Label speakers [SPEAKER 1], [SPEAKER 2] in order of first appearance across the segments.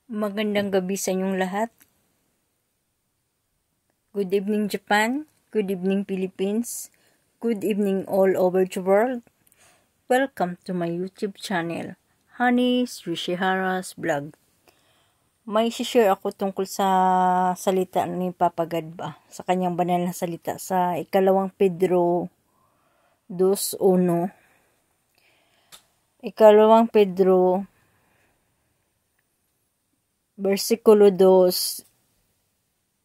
[SPEAKER 1] Magandang gabi sa inyong lahat. Good evening Japan, good evening Philippines, good evening all over the world. Welcome to my YouTube channel, Honey Sushihara's Vlog. May share ako tungkol sa salita ni Papa God ba, sa kanyang banal na salita sa ikalawang Pedro 2:1. Ikalawang Pedro versikulo 2,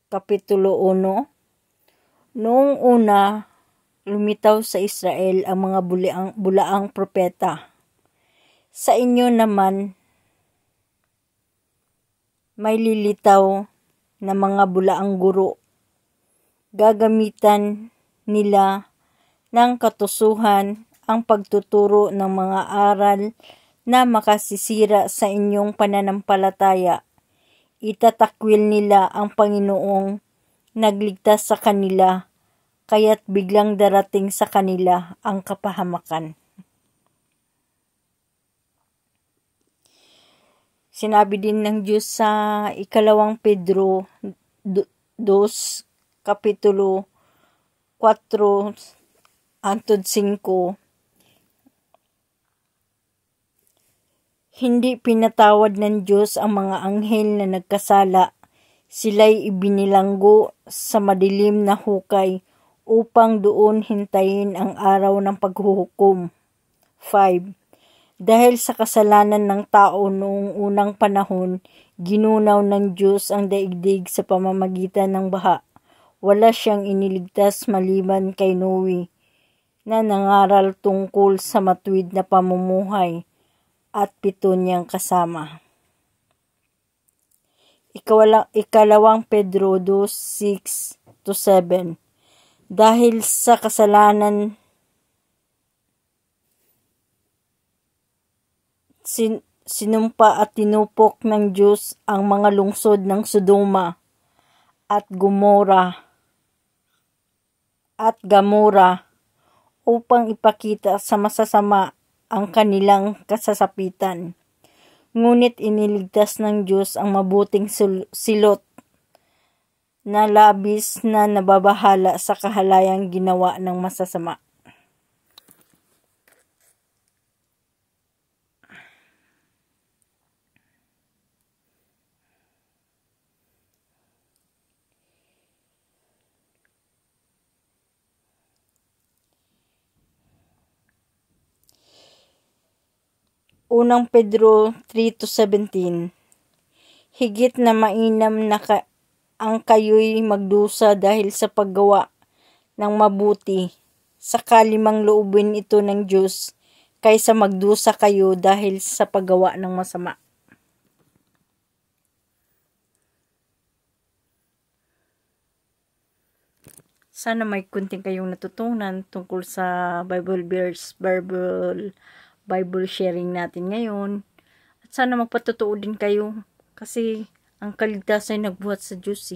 [SPEAKER 1] kapitulo 1. Noong una, lumitaw sa Israel ang mga bulaang propeta. Sa inyo naman, may lilitaw na mga bulaang guro. Gagamitan nila ng katusuhan ang pagtuturo ng mga aral na makasisira sa inyong pananampalataya. Itatakwil nila ang Panginoong nagligtas sa kanila, kaya't biglang darating sa kanila ang kapahamakan. Sinabi din ng Diyos sa ikalawang Pedro 2, kapitulo 4-5, hindi pinatawad ng Diyos ang mga anghel na nagkasala. Sila'y ibinilanggo sa madilim na hukay upang doon hintayin ang araw ng paghuhukom. 5. Dahil sa kasalanan ng tao noong unang panahon, ginunaw ng Diyos ang daigdig sa pamamagitan ng baha. Wala siyang iniligtas maliban kay Noe, na nangaral tungkol sa matuwid na pamumuhay, at 7 niyang kasama. Ikalawang Pedro 2:6-7. Dahil sa kasalanan sinumpa at tinupok ng Diyos ang mga lungsod ng Sodoma at Gomora upang ipakita sa masasama ang kanilang kasasapitan. Ngunit iniligtas ng Diyos ang mabuting silot na labis na nababahala sa kahalayang ginawa ng masasama. Unang Pedro 3:17. Higit na mainam na ang kayo'y magdusa dahil sa paggawa ng mabuti, sakali mang loobin ito ng Diyos, kaysa magdusa kayo dahil sa paggawa ng masama. Sana may kunting kayong natutunan tungkol sa Bible sharing natin ngayon. At sana magpatotoo din kayo kasi ang kaligtasan ay nagbuhat sa Diyos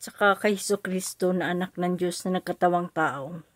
[SPEAKER 1] Tsaka kay Jesucristo na anak ng Diyos na nagkatawang tao.